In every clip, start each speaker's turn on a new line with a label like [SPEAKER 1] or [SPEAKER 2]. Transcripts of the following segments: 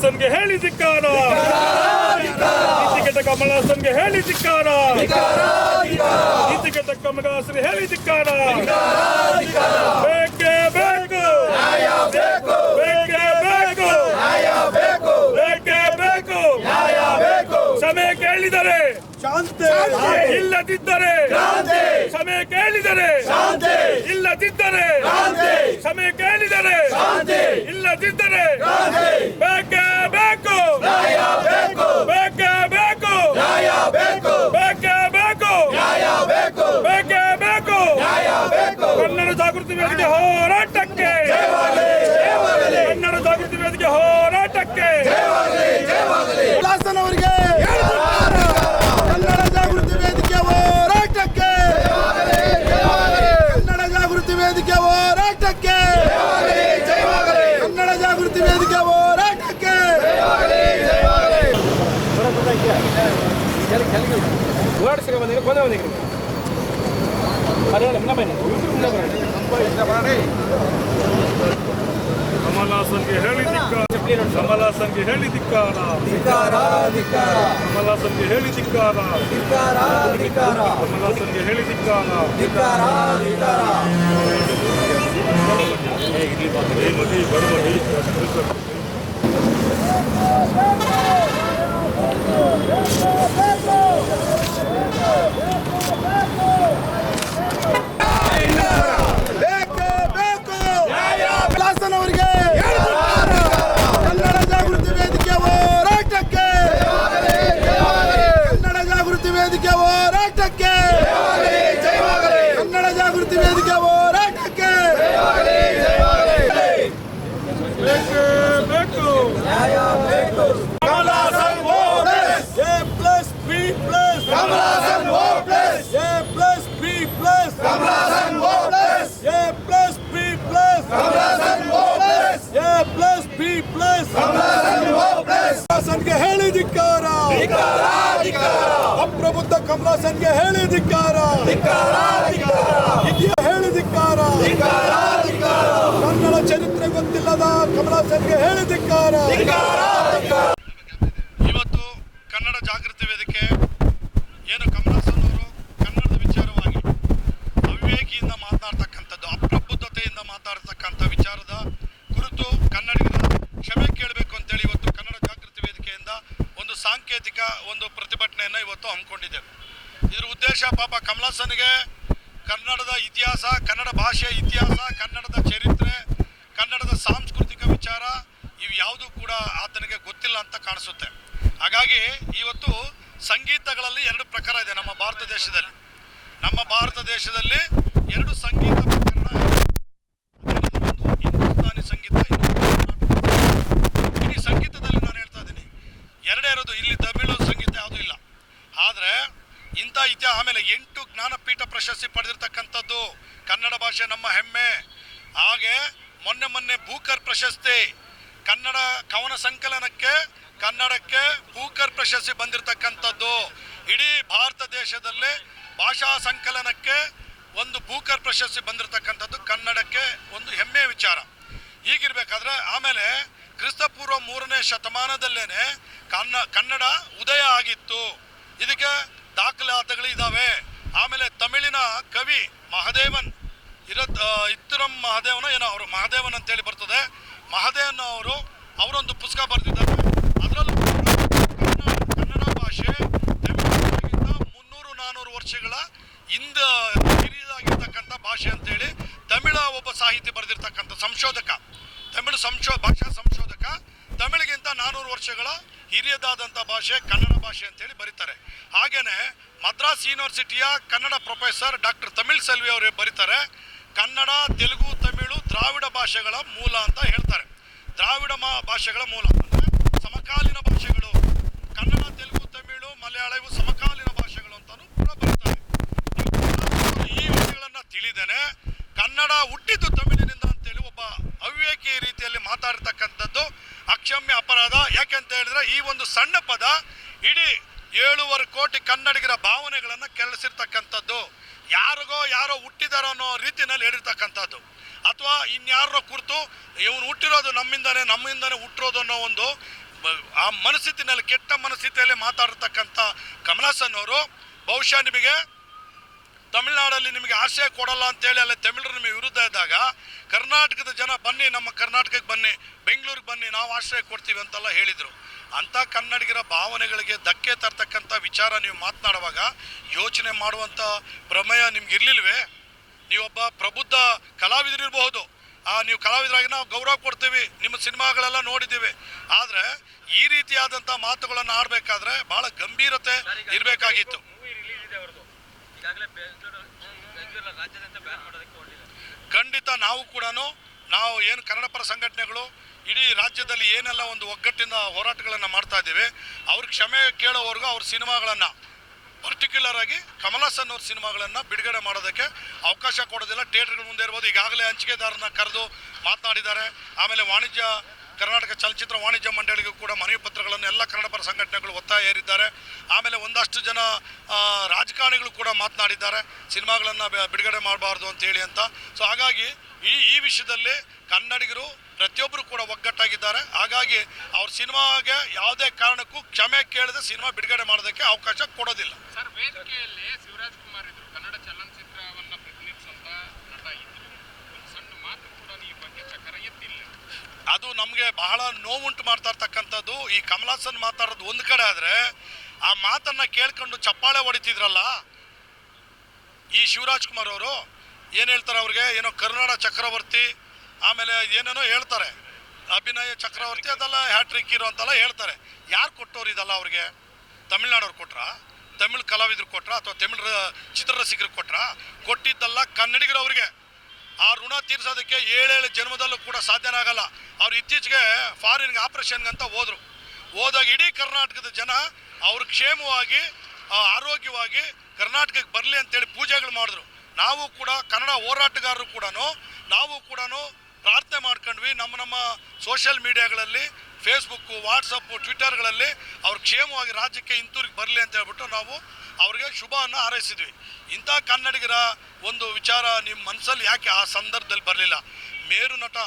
[SPEAKER 1] ಹಾಸನ್ಗೆ ಹೇಳಿ ಧಿಕ್ಕಾರ, ನೀತಿಗೆಟ್ಟ ಕಮಲ ಹಾಸನ್ಗೆ ಹೇಳಿ ಧಿಕ್ಕಾರ, ನೀತಿಗೆಟ್ಟ ಕಮಲ ಹಾಸನ್ ಹೇಳಿ ಧಿಕ್ಕಾರ. ಬೇಕೇ ಬೇಕು, ಬೇಕೇ ಬೇಕು, ಬೇಕೇ ಬೇಕು. ಸಮಯ ಕೇಳಿದರೆ ಇಲ್ಲದಿದ್ದರೆ, ಸಮಯ ಕೇಳಿದರೆ ಇಲ್ಲದಿದ್ದರೆ, ಸಮಯ ಕೇಳಿದರೆ ಇಲ್ಲದಿದ್ದರೆ, ಬೇಕೇ ಬೇಕು, ಬೇಕೇ ಬೇಕು, ಬೇಕೇ ಬೇಕು, ಬೇಕೇ ಬೇಕು. ಕನ್ನಡ ಜಾಗೃತಿ ವೇದಿಕೆ ಹೋರಾಟಕ್ಕೆ, ಕನ್ನಡ ಜಾಗೃತಿ ವೇದಿಕೆ ಹೋರಾಟಕ್ಕೆ.
[SPEAKER 2] ಅವರಿಗೆ ಕನ್ನಡ ಜಾಗೃತಿ ವೇದಿಕೆ ಹೋರಾಟಕ್ಕೆ, ಕನ್ನಡ ಜಾಗೃತಿ ವೇದಿಕೆ ಹೋರಾಟಕ್ಕೆ, ಕನ್ನಡ ಜಾಗೃತಿ ವೇದಿಕೆ ಹೋರಾಟಕ್ಕೆ.
[SPEAKER 1] ಕಮಲ ಹಾಸನ್ಗೆ ಹೇಳಿ ಧಿಕ್ಕಾರ, ಕಮಲ ಹಾಸನ್ಗೆ ಹೇಳಿ ಧಿಕ್ಕಾರ, ಕಮಲ ಹಾಸನ್ಗೆ ಹೇಳಿ ಧಿಕ್ಕಾರ, ಕಮಲ ಹಾಸನ್ಗೆ ಹೇಳಿ ಧಿಕ್ಕಾರ.
[SPEAKER 2] ಅವರಿಗೆ ಕನ್ನಡ ಜಾಗೃತಿ ವೇದಿಕೆ ಹೋರಾಟಕ್ಕೆ, ಕನ್ನಡ ಜಾಗೃತಿ ವೇದಿಕೆ ಹೋರಾಟಕ್ಕೆ, ಕನ್ನಡ ಜಾಗೃತಿ ವೇದಿಕೆ ಹೋರಾಟಕ್ಕೆ.
[SPEAKER 1] ಬೇಕೇ ಬೇಕು,
[SPEAKER 2] ಕಮಲ ಹಾಸನ್ ಹೋಪ್ಲೆಸ್, A+B+, ಕಮಲ ಹಾಸನ್ ಹೋಪ್ಲೆಸ್, A+B+, ಕಮಲ ಹಾಸನ್ ಹೋಪ್ಲೆಸ್, A+B+, ಕಮಲ ಹಾಸನ್ ಹೋಪ್ಲೆಸ್, A+B+, ಕಮಲ ಹಾಸನ್ ಹೋಪ್ಲೆಸ್. ಹಾಸನ್ಗೆ ಹೇಳಿ ಧಿಕ್ಕಾರ, ಅಪ್ರಬುದ್ಧ ಕಮಲ ಹಾಸನ್ಗೆ ಹೇಳಿ ಧಿಕ್ಕಾರ, ಹೇಳಿ ಧಿಕ್ಕಾರ. ಕನ್ನಡ ಚರಿತ್ರೆ ಗೊತ್ತಿಲ್ಲದ ಕಮಲ ಹಾಸನ್ಗೆ ಹೇಳಿ ಧಿಕ್ಕಾರ.
[SPEAKER 3] ಇವತ್ತು ಕನ್ನಡ ಜಾಗೃತಿ ವೇದಿಕೆ ಏನು ಕಮಲ ಹಾಸನ್ ಅವರು ಕನ್ನಡದ ವಿಚಾರವಾಗಿ ಅವಿವೇಕಿಯಿಂದ ಮಾತನಾಡ್ತಕ್ಕಂಥದ್ದು, ಅಪ್ರಬುದ್ಧತೆಯಿಂದ ಮಾತಾಡ್ತಕ್ಕಂಥ ವಿಚಾರದ ಕುರಿತು ಕನ್ನಡಿಗರ ಕ್ಷಮೆ ಕೇಳಬೇಕು ಅಂತೇಳಿ ಇವತ್ತು ಕನ್ನಡ ಜಾಗೃತಿ ವೇದಿಕೆಯಿಂದ ಒಂದು ಸಾಂಕೇತಿಕ ಒಂದು ಪ್ರತಿಭಟನೆಯನ್ನು ಇವತ್ತು ಹಮ್ಮಿಕೊಂಡಿದ್ದೇವೆ. ಇದರ ಉದ್ದೇಶ ಪಾಪ ಕಮಲ ಹಾಸನ್ಗೆ ಕನ್ನಡದ ಇತಿಹಾಸ, ಕನ್ನಡ ಭಾಷೆಯ ಇತಿಹಾಸ, ಕನ್ನಡದ ಚರಿತ್ರೆ, ಕನ್ನಡದ ಸಾಂಸ್ಕೃತಿಕ ವಿಚಾರ ಇವು ಯಾವುದೂ ಕೂಡ ಆತನಿಗೆ ಗೊತ್ತಿಲ್ಲ ಅಂತ ಕಾಣಿಸುತ್ತೆ. ಹಾಗಾಗಿ ಇವತ್ತು ಸಂಗೀತಗಳಲ್ಲಿ ಎರಡು ಪ್ರಕಾರ ಇದೆ ನಮ್ಮ ಭಾರತ ದೇಶದಲ್ಲಿ. ನಮ್ಮ ಭಾರತ ದೇಶದಲ್ಲಿ ಎರಡು ಸಂಗೀತ ಪ್ರಕರಣ, ಒಂದು ಹಿಂದೂಸ್ತಾನಿ ಸಂಗೀತ, ಈ ಸಂಗೀತದಲ್ಲಿ ನಾನು ಹೇಳ್ತಾ ಇದ್ದೀನಿ ಎರಡೇ ಇರೋದು, ಇಲ್ಲಿ ತಮಿಳು ಸಂಗೀತ ಯಾವುದೂ ಇಲ್ಲ. ಆದರೆ ಇಂಥ ಇತಿಹಾಸ, ಆಮೇಲೆ 8 ಜ್ಞಾನಪೀಠ ಪ್ರಶಸ್ತಿ ಪಡೆದಿರ್ತಕ್ಕಂಥದ್ದು ಕನ್ನಡ ಭಾಷೆ ನಮ್ಮ ಹೆಮ್ಮೆ. ಹಾಗೆ ಮೊನ್ನೆ ಬೂಕರ್ ಪ್ರಶಸ್ತಿ, ಕನ್ನಡ ಕವನ ಸಂಕಲನಕ್ಕೆ ಕನ್ನಡಕ್ಕೆ ಬೂಕರ್ ಪ್ರಶಸ್ತಿ ಬಂದಿರತಕ್ಕಂಥದ್ದು. ಇಡೀ ಭಾರತ ದೇಶದಲ್ಲಿ ಭಾಷಾ ಸಂಕಲನಕ್ಕೆ ಒಂದು ಬೂಕರ್ ಪ್ರಶಸ್ತಿ ಬಂದಿರತಕ್ಕಂಥದ್ದು ಕನ್ನಡಕ್ಕೆ ಒಂದು ಹೆಮ್ಮೆಯ ವಿಚಾರ. ಹೀಗಿರ್ಬೇಕಾದ್ರೆ ಆಮೇಲೆ ಕ್ರಿಸ್ತಪೂರ್ವ 3ನೇ ಶತಮಾನದಲ್ಲೇನೆ ಕನ್ನಡ ಉದಯ ಆಗಿತ್ತು. ಇದಕ್ಕೆ ದಾಖಲಾತಿಗಳಿದ್ದಾವೆ. ಆಮೇಲೆ ತಮಿಳಿನ ಕವಿ ಮಹದೇವನ್ ಇತ್ತಿರಂ ಮಹದೇವನ ಏನೋ ಅವರು ಮಹದೇವನ್ ಅಂತೇಳಿ ಬರ್ತದೆ, ಮಹದೇವನ್ ಅವರೊಂದು ಪುಸ್ತಕ ಬರೆದಿದ್ದಾರೆ. ಅದರಲ್ಲೂ ಕನ್ನಡ ಭಾಷೆ ತಮಿಳಿಗಿಂತ 300-400 ವರ್ಷಗಳ ಹಿಂದೆ ಹಿರಿಯದಾಗಿರ್ತಕ್ಕಂಥ ಭಾಷೆ ಅಂತೇಳಿ ತಮಿಳ ಒಬ್ಬ ಸಾಹಿತಿ ಬರೆದಿರ್ತಕ್ಕಂಥ ಸಂಶೋಧಕ, ಭಾಷಾ ಸಂಶೋಧಕ, ತಮಿಳಿಗಿಂತ 400 ವರ್ಷಗಳ ಹಿರಿಯದಾದಂಥ ಭಾಷೆ ಕನ್ನಡ ಭಾಷೆ ಅಂತೇಳಿ ಬರೀತಾರೆ. ಹಾಗೇನೆ ಮದ್ರಾಸ್ ಯೂನಿವರ್ಸಿಟಿಯ ಕನ್ನಡ ಪ್ರೊಫೆಸರ್ ಡಾಕ್ಟರ್ ತಮಿಳ್ ಸೆಲ್ವಿ ಅವರು ಬರೀತಾರೆ, ಕನ್ನಡ, ತೆಲುಗು, ತಮಿಳು ದ್ರಾವಿಡ ಭಾಷೆಗಳ ಮೂಲ ಅಂತ ಹೇಳ್ತಾರೆ. ದ್ರಾವಿಡ ಭಾಷೆಗಳ ಮೂಲ ಅಂದರೆ ಸಮಕಾಲೀನ ಭಾಷೆಗಳು. ಕನ್ನಡ, ತೆಲುಗು, ತಮಿಳು, ಮಲಯಾಳ ಇವು ಸಮಕಾಲೀನ ಭಾಷೆಗಳು ಅಂತಲೂ ಕೂಡ ಬರೀತಾರೆ. ಈ ವಿಷಯಗಳನ್ನು ತಿಳಿದೇನೆ ಕನ್ನಡ ಹುಟ್ಟಿದ್ದು ತಮಿಳಿನಿಂದ ಅಂತೇಳಿ ಒಬ್ಬ ಅವಿವೇಕಿ ರೀತಿಯಲ್ಲಿ ಮಾತಾಡ್ತಕ್ಕಂಥದ್ದು ಅಕ್ಷಮ್ಯ ಅಪರಾಧ. ಯಾಕೆಂತ ಹೇಳಿದ್ರೆ ಈ ಒಂದು ಸಣ್ಣ ಪದ ಇಡೀ 7.25 ಕೋಟಿ ಕನ್ನಡಿಗರ ಭಾವನೆಗಳನ್ನು ಕೆರಳಿಸಿರ್ತಕ್ಕಂಥದ್ದು. ಯಾರೋ ಹುಟ್ಟಿದಾರ ಅನ್ನೋ ರೀತಿಯಲ್ಲಿ ಹೇಳಿರ್ತಕ್ಕಂಥದ್ದು, ಅಥವಾ ಇನ್ಯಾರೋ ಕುರಿತು ಇವನು ಹುಟ್ಟಿರೋದು ನಮ್ಮಿಂದನೇ ಹುಟ್ಟಿರೋದು ಅನ್ನೋ ಒಂದು ಆ ಮನಸ್ಥಿತಿನಲ್ಲಿ ಕೆಟ್ಟ ಮನಸ್ಥಿತಿಯಲ್ಲಿ ಮಾತಾಡಿರ್ತಕ್ಕಂಥ ಕಮಲ್ ಹಾಸನ್ ಅವರು ಬಹುಶಃ ನಿಮಗೆ ತಮಿಳುನಾಡಲ್ಲಿ ನಿಮಗೆ ಆಶ್ರಯ ಕೊಡಲ್ಲ ಅಂತೇಳಿ ಅಲ್ಲಿ ತಮಿಳರು ನಿಮಗೆ ವಿರುದ್ಧ ಇದ್ದಾಗ ಕರ್ನಾಟಕದ ಜನ ಬನ್ನಿ, ನಮ್ಮ ಕರ್ನಾಟಕಕ್ಕೆ ಬನ್ನಿ, ಬೆಂಗಳೂರಿಗೆ ಬನ್ನಿ, ನಾವು ಆಶ್ರಯ ಕೊಡ್ತೀವಿ ಅಂತೆಲ್ಲ ಹೇಳಿದರು. ಅಂಥ ಕನ್ನಡಿಗರ ಭಾವನೆಗಳಿಗೆ ಧಕ್ಕೆ ತರ್ತಕ್ಕಂಥ ವಿಚಾರ ನೀವು ಮಾತನಾಡುವಾಗ ಯೋಚನೆ ಮಾಡುವಂಥ ಪ್ರಮೇಯ ನಿಮ್ಗೆ ಇರಲಿಲ್ವೇ? ನೀವೊಬ್ಬ ಪ್ರಬುದ್ಧ ಕಲಾವಿದರಿರಬಹುದು, ನೀವು ಕಲಾವಿದರಾಗಿ ನಾವು ಗೌರವ ಕೊಡ್ತೀವಿ, ನಿಮ್ಮ ಸಿನಿಮಾಗಳೆಲ್ಲ ನೋಡಿದ್ದೀವಿ. ಆದರೆ ಈ ರೀತಿಯಾದಂಥ ಮಾತುಗಳನ್ನು ಆಡಬೇಕಾದ್ರೆ ಭಾಳ ಗಂಭೀರತೆ ಇರಬೇಕಾಗಿತ್ತು. ಖಂಡಿತ ನಾವು ಏನು ಕನ್ನಡ ಪರ ಸಂಘಟನೆಗಳು ಇಡೀ ರಾಜ್ಯದಲ್ಲಿ ಏನೆಲ್ಲ ಒಂದು ಒಗ್ಗಟ್ಟಿನ ಹೋರಾಟಗಳನ್ನು ಮಾಡ್ತಾ ಇದ್ದೀವಿ, ಅವ್ರ ಕ್ಷಮೆ ಕೇಳೋವರೆಗೂ ಅವ್ರ ಸಿನಿಮಾಗಳನ್ನು ಪರ್ಟಿಕ್ಯುಲರ್ ಆಗಿ ಕಮಲ್ ಹಾಸನ್ ಅವ್ರ ಸಿನಿಮಾಗಳನ್ನು ಬಿಡುಗಡೆ ಮಾಡೋದಕ್ಕೆ ಅವಕಾಶ ಕೊಡೋದಿಲ್ಲ. ಥಿಯೇಟರ್ಗಳ ಮುಂದೆ ಇರ್ಬೋದು. ಈಗಾಗಲೇ ಹಂಚಿಕೆದಾರನ ಕರೆದು ಮಾತನಾಡಿದ್ದಾರೆ. ಆಮೇಲೆ ಕರ್ನಾಟಕ ಚಲನಚಿತ್ರ ವಾಣಿಜ್ಯ ಮಂಡಳಿಗೂ ಕೂಡ ಮನವಿ ಪತ್ರಗಳನ್ನು ಎಲ್ಲ ಕನ್ನಡ ಪರ ಸಂಘಟನೆಗಳು ಒತ್ತಾಯ ಏರಿದ್ದಾರೆ. ಆಮೇಲೆ ಒಂದಷ್ಟು ಜನ ರಾಜಕಾರಣಿಗಳು ಕೂಡ ಮಾತನಾಡಿದ್ದಾರೆ, ಸಿನಿಮಾಗಳನ್ನು ಬಿಡುಗಡೆ ಮಾಡಬಾರ್ದು ಅಂತೇಳಿ ಅಂತ. ಸೊ ಹಾಗಾಗಿ ಈ ವಿಷಯದಲ್ಲಿ ಕನ್ನಡಿಗರು ಪ್ರತಿಯೊಬ್ಬರು ಕೂಡ ಒಗ್ಗಟ್ಟಾಗಿದ್ದಾರೆ. ಹಾಗಾಗಿ ಅವ್ರ ಸಿನಿಮಾಗೆ ಯಾವುದೇ ಕಾರಣಕ್ಕೂ ಕ್ಷಮೆ ಕೇಳದೆ ಸಿನಿಮಾ ಬಿಡುಗಡೆ ಮಾಡೋದಕ್ಕೆ ಅವಕಾಶ ಕೊಡೋದಿಲ್ಲ.
[SPEAKER 1] ಸರ್, ವೇದಿಕೆಯಲ್ಲಿ ಶಿವರಾಜ್ ಕುಮಾರ್ ಇದ್ರು, ಕನ್ನಡ ಚಲನಚಿತ್ರವನ್ನು ಪ್ರತಿನಿಧಿಸುವಂತ ನಟ ಇದ್ರು. ಒಂದು ಸಣ್ಣ ಮಾತು ಕೂಡ ಈ ಬಗ್ಗೆ ಚಕ್ರ ಎತ್ತಿಲ್ಲ.
[SPEAKER 3] ಅದು ನಮಗೆ ಬಹಳ ನೋವುಂಟು ಮಾಡ್ತಾ ಇರ್ತಕ್ಕಂಥದ್ದು. ಈ ಕಮಲ್ ಹಾಸನ್ ಮಾತಾಡೋದು ಒಂದು ಕಡೆ ಆದರೆ, ಆ ಮಾತನ್ನು ಕೇಳ್ಕೊಂಡು ಚಪ್ಪಾಳೆ ಹೊಡಿತಿದ್ರಲ್ಲ ಈ ಶಿವರಾಜ್ ಕುಮಾರ್ ಅವರು, ಏನು ಹೇಳ್ತಾರೆ ಅವ್ರಿಗೆ, ಏನೋ ಕರುನಾಡ ಚಕ್ರವರ್ತಿ, ಆಮೇಲೆ ಏನೇನೋ ಹೇಳ್ತಾರೆ, ಅಭಿನಯ ಚಕ್ರವರ್ತಿ, ಅದೆಲ್ಲ ಹ್ಯಾಟ್ರಿಕ್ ಹೀರೋ ಅಂತೆಲ್ಲ ಹೇಳ್ತಾರೆ. ಯಾರು ಕೊಟ್ಟವ್ರು ಇದೆಲ್ಲ ಅವ್ರಿಗೆ? ತಮಿಳ್ನಾಡವ್ರು ಕೊಟ್ರಾ? ತಮಿಳ್ ಕಲಾವಿದ್ರು ಕೊಟ್ರಾ? ಅಥವಾ ತಮಿಳ್ ಚಿತ್ರರಸಿಕರಿಗೆ ಕೊಟ್ರಾ? ಕೊಟ್ಟಿದ್ದಲ್ಲ ಕನ್ನಡಿಗರು. ಅವ್ರಿಗೆ ಆ ಋಣ ತೀರ್ಸೋದಕ್ಕೆ 7 ಜನ್ಮದಲ್ಲೂ ಕೂಡ ಸಾಧ್ಯನೇ ಆಗಲ್ಲ. ಅವ್ರು ಇತ್ತೀಚೆಗೆ ಫಾರಿನ್ಗೆ ಆಪರೇಷನ್ಗಂತ ಹೋದಾಗ ಇಡೀ ಕರ್ನಾಟಕದ ಜನ ಅವ್ರು ಕ್ಷೇಮವಾಗಿ ಆರೋಗ್ಯವಾಗಿ ಕರ್ನಾಟಕಕ್ಕೆ ಬರಲಿ ಅಂತೇಳಿ ಪೂಜೆಗಳು ಮಾಡಿದ್ರು. ನಾವು ಕೂಡ ಕನ್ನಡ ಹೋರಾಟಗಾರರು ಕೂಡ ನಾವು ಕೂಡ ಪ್ರಾರ್ಥನೆ ಮಾಡ್ಕೊಂಡ್ವಿ. ನಮ್ಮ ಸೋಷಿಯಲ್ ಮೀಡಿಯಾಗಳಲ್ಲಿ, ಫೇಸ್ಬುಕ್ಕು, ವಾಟ್ಸಪ್ಪು, ಟ್ವಿಟರ್ಗಳಲ್ಲಿ ಅವ್ರು ಕ್ಷೇಮವಾಗಿ ರಾಜ್ಯಕ್ಕೆ ಹಿಂತೂರಿಗೆ ಬರಲಿ ಅಂತ ಹೇಳ್ಬಿಟ್ಟು ನಾವು ಅವ್ರಿಗೆ ಶುಭವನ್ನು ಹಾರೈಸಿದ್ವಿ. ಇಂಥ ಕನ್ನಡಿಗರ ಒಂದು ವಿಚಾರ ನಿಮ್ಮ ಮನಸ್ಸಲ್ಲಿ ಯಾಕೆ ಆ ಸಂದರ್ಭದಲ್ಲಿ ಬರಲಿಲ್ಲ? ಮೇರು ನಟ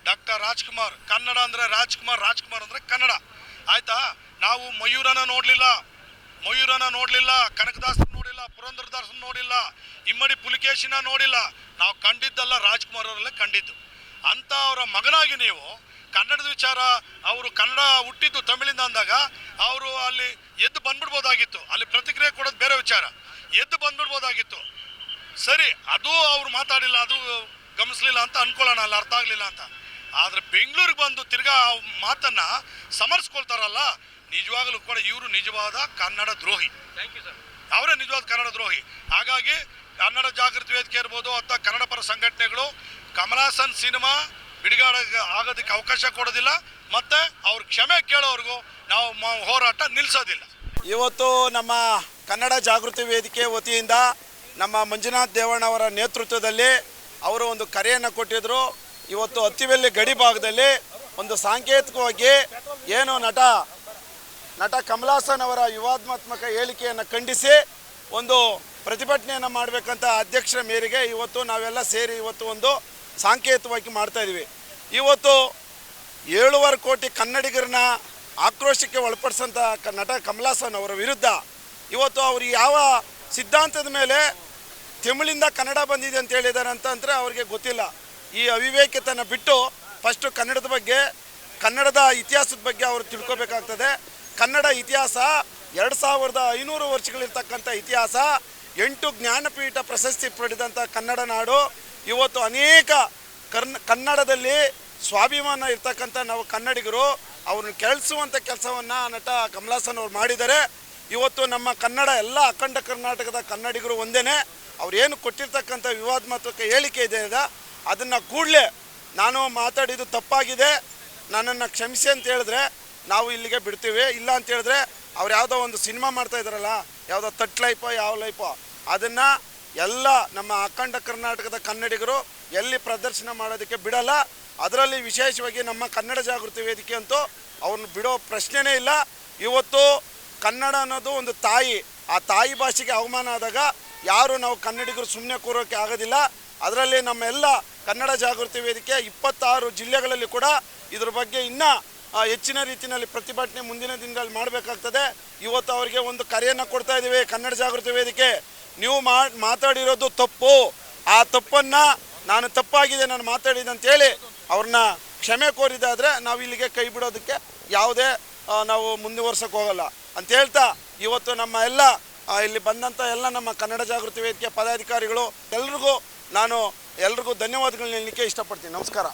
[SPEAKER 3] ಡಾಕ್ಟರ್ ರಾಜ್ಕುಮಾರ್, ಕನ್ನಡ ಅಂದರೆ ರಾಜ್ಕುಮಾರ್, ರಾಜ್ಕುಮಾರ್ ಅಂದರೆ ಕನ್ನಡ, ಆಯಿತಾ? ನಾವು ಮಯೂರನ ನೋಡಲಿಲ್ಲ, ಕನಕದಾಸನ ನೋಡಿಲ್ಲ, ಪುರಂದರದಾಸನ ನೋಡಿಲ್ಲ, ಇಮ್ಮಡಿ ಪುಲಿಕೇಶಿನ ನೋಡಿಲ್ಲ. ನಾವು ಕಂಡಿದ್ದಲ್ಲ ರಾಜ್ಕುಮಾರ್ ಅವರಲ್ಲೇ ಕಂಡಿದ್ದು. ಅಂತ ಅವರ ಮಗನಾಗಿ ನೀವು ಕನ್ನಡದ ವಿಚಾರ, ಅವರು ಕನ್ನಡ ಹುಟ್ಟಿದ್ದು ತಮಿಳಿಂದ ಅಂದಾಗ ಅವರು ಅಲ್ಲಿ ಎದ್ದು ಬಂದ್ಬಿಡ್ಬೋದಾಗಿತ್ತು. ಅಲ್ಲಿ ಪ್ರತಿಕ್ರಿಯೆ ಕೊಡೋದು ಬೇರೆ ವಿಚಾರ, ಎದ್ದು ಬಂದ್ಬಿಡ್ಬೋದಾಗಿತ್ತು. ಸರಿ, ಅದು ಅವ್ರು ಮಾತಾಡಿಲ್ಲ, ಅದು ಗಮನಿಸಲಿಲ್ಲ ಅಂತ ಅನ್ಕೊಳ್ಳೋಣ, ಅಲ್ಲಿ ಅರ್ಥ ಆಗಲಿಲ್ಲ ಅಂತ. ಆದರೆ ಬೆಂಗಳೂರಿಗೆ ಬಂದು ತಿರ್ಗಾ ಮಾತನ್ನು ಸಮರ್ಸ್ಕೊಳ್ತಾರಲ್ಲ, ನಿಜವಾಗಲೂ ಕೂಡ ಇವರು ನಿಜವಾದ ಕನ್ನಡ ದ್ರೋಹಿ. ಅವರೇ ನಿಜವಾದ ಕನ್ನಡ ದ್ರೋಹಿ. ಹಾಗಾಗಿ ಕನ್ನಡ ಜಾಗೃತಿ ವೇದಿಕೆ ಇರ್ಬೋದು ಅಥವಾ ಕನ್ನಡ ಪರ ಸಂಘಟನೆಗಳು ಕಮಲ್ ಹಾಸನ್ ಸಿನಿಮಾ ಬಿಡುಗಡೆ ಆಗೋದಕ್ಕೆ ಅವಕಾಶ ಕೊಡೋದಿಲ್ಲ, ಮತ್ತು ಅವ್ರ ಕ್ಷಮೆ ಕೇಳೋವರೆಗೂ ನಾವು ಹೋರಾಟ ನಿಲ್ಲಿಸೋದಿಲ್ಲ.
[SPEAKER 2] ಇವತ್ತು ನಮ್ಮ ಕನ್ನಡ ಜಾಗೃತಿ ವೇದಿಕೆ ವತಿಯಿಂದ ನಮ್ಮ ಮಂಜುನಾಥ್ ದೇವಣ್ಣವರ ನೇತೃತ್ವದಲ್ಲಿ ಅವರು ಒಂದು ಕರೆಯನ್ನು ಕೊಟ್ಟಿದ್ದರು. ಇವತ್ತು ಅತ್ತಿಬೆಲೆ ಗಡಿ ಭಾಗದಲ್ಲಿ ಒಂದು ಸಾಂಕೇತಿಕವಾಗಿ ಏನು ನಟ ಕಮಲ್ ಹಾಸನ್ ಅವರ ವಿವಾದಾತ್ಮಕ ಹೇಳಿಕೆಯನ್ನು ಖಂಡಿಸಿ ಒಂದು ಪ್ರತಿಭಟನೆಯನ್ನು ಮಾಡಬೇಕಂತ ಅಧ್ಯಕ್ಷರ ಮೇರೆಗೆ ಇವತ್ತು ನಾವೆಲ್ಲ ಸೇರಿ ಇವತ್ತು ಒಂದು ಸಾಂಕೇತಿಕವಾಗಿ ಮಾಡ್ತಾಯಿದ್ವಿ. ಇವತ್ತು 7.5 ಕೋಟಿ ಕನ್ನಡಿಗರನ್ನ ಆಕ್ರೋಶಕ್ಕೆ ಒಳಪಡಿಸೋಂಥ ನಟ ಕಮಲ್ ಹಾಸನ್ ಅವರ ವಿರುದ್ಧ ಇವತ್ತು ಅವರು ಯಾವ ಸಿದ್ಧಾಂತದ ಮೇಲೆ ತಮಿಳಿಂದ ಕನ್ನಡ ಬಂದಿದೆ ಅಂತ ಹೇಳಿದ್ದಾರೆ ಅಂತಂದರೆ ಅವ್ರಿಗೆ ಗೊತ್ತಿಲ್ಲ. ಈ ಅವಿವೇಕತನ ಬಿಟ್ಟು ಫಸ್ಟು ಕನ್ನಡದ ಬಗ್ಗೆ, ಕನ್ನಡದ ಇತಿಹಾಸದ ಬಗ್ಗೆ ಅವರು ತಿಳ್ಕೊಬೇಕಾಗ್ತದೆ. ಕನ್ನಡ ಇತಿಹಾಸ 2500 ವರ್ಷಗಳಿರ್ತಕ್ಕಂಥ ಇತಿಹಾಸ, 8 ಜ್ಞಾನಪೀಠ ಪ್ರಶಸ್ತಿ ಪಡೆದಂಥ ಕನ್ನಡ ನಾಡು. ಇವತ್ತು ಅನೇಕ ಕನ್ನಡದಲ್ಲಿ ಸ್ವಾಭಿಮಾನ ಇರ್ತಕ್ಕಂಥ ನಾವು ಕನ್ನಡಿಗರು ಅವ್ರನ್ನ ಕೆಳಿಸುವಂಥ ಕೆಲಸವನ್ನು ನಟ ಕಮಲ್ ಹಾಸನ್ ಅವ್ರು ಮಾಡಿದ್ದಾರೆ. ಇವತ್ತು ನಮ್ಮ ಕನ್ನಡ ಎಲ್ಲ ಅಖಂಡ ಕರ್ನಾಟಕದ ಕನ್ನಡಿಗರು ಒಂದೇ. ಅವ್ರೇನು ಕೊಟ್ಟಿರ್ತಕ್ಕಂಥ ವಿವಾದಾತ್ಮಕ ಹೇಳಿಕೆ ಇದೆ ಅದನ್ನು ಕೂಡಲೇ ನಾನು ಮಾತಾಡಿದ್ದು ತಪ್ಪಾಗಿದೆ, ನನ್ನನ್ನು ಕ್ಷಮಿಸಿ ಅಂತ ಹೇಳಿದ್ರೆ ನಾವು ಇಲ್ಲಿಗೆ ಬಿಡ್ತೀವಿ. ಇಲ್ಲ ಅಂತ ಹೇಳಿದ್ರೆ ಅವ್ರು ಯಾವುದೋ ಒಂದು ಸಿನಿಮಾ ಮಾಡ್ತಾಯಿದ್ದಾರಲ್ಲ, ಯಾವುದೋ ತಟ್ ಲೈಫೋ ಯಾವ ಲೈಫೋ, ಅದನ್ನು ಎಲ್ಲ ನಮ್ಮ ಅಖಂಡ ಕರ್ನಾಟಕದ ಕನ್ನಡಿಗರು ಎಲ್ಲಿ ಪ್ರದರ್ಶನ ಮಾಡೋದಕ್ಕೆ ಬಿಡಲ್ಲ. ಅದರಲ್ಲಿ ವಿಶೇಷವಾಗಿ ನಮ್ಮ ಕನ್ನಡ ಜಾಗೃತಿ ವೇದಿಕೆ ಅಂತೂ ಅವ್ರನ್ನ ಬಿಡೋ ಪ್ರಶ್ನೆನೇ ಇಲ್ಲ. ಇವತ್ತು ಕನ್ನಡ ಅನ್ನೋದು ಒಂದು ತಾಯಿ, ಆ ತಾಯಿ ಭಾಷೆಗೆ ಅವಮಾನ ಆದಾಗ ಯಾರು ನಾವು ಕನ್ನಡಿಗರು ಸುಮ್ಮನೆ ಕೂರೋಕ್ಕೆ ಆಗೋದಿಲ್ಲ. ಅದರಲ್ಲಿ ನಮ್ಮ ಎಲ್ಲ ಕನ್ನಡ ಜಾಗೃತಿ ವೇದಿಕೆ 26 ಜಿಲ್ಲೆಗಳಲ್ಲಿ ಕೂಡ ಇದ್ರ ಬಗ್ಗೆ ಇನ್ನೂ ಹೆಚ್ಚಿನ ರೀತಿಯಲ್ಲಿ ಪ್ರತಿಭಟನೆ ಮುಂದಿನ ದಿನಗಳಲ್ಲಿ ಮಾಡಬೇಕಾಗ್ತದೆ. ಇವತ್ತು ಅವರಿಗೆ ಒಂದು ಕರೆಯನ್ನು ಕೊಡ್ತಾ ಇದ್ದೀವಿ. ಕನ್ನಡ ಜಾಗೃತಿ ವೇದಿಕೆ, ನೀವು ಮಾತಾಡಿರೋದು ತಪ್ಪು. ಆ ತಪ್ಪನ್ನು ನಾನು ತಪ್ಪಾಗಿದೆ ನಾನು ಮಾತಾಡಿದೆ ಅಂತೇಳಿ ಅವ್ರನ್ನ ಕ್ಷಮೆ ಕೋರಿದಾದರೆ ನಾವು ಇಲ್ಲಿಗೆ ಕೈ ಬಿಡೋದಕ್ಕೆ ಯಾವುದೇ ನಾವು ಮುಂದುವರ್ಸೋಕ್ಕೆ ಹೋಗಲ್ಲ ಅಂತ ಹೇಳ್ತಾ, ಇವತ್ತು ನಮ್ಮ ಎಲ್ಲ ಇಲ್ಲಿ ಬಂದಂಥ ಎಲ್ಲ ನಮ್ಮ ಕನ್ನಡ ಜಾಗೃತಿ ವೇದಿಕೆ ಪದಾಧಿಕಾರಿಗಳು ಎಲ್ರಿಗೂ ಧನ್ಯವಾದಗಳನ್ನ ಹೇಳಲಿಕ್ಕೆ ಇಷ್ಟಪಡ್ತೀನಿ. ನಮಸ್ಕಾರ.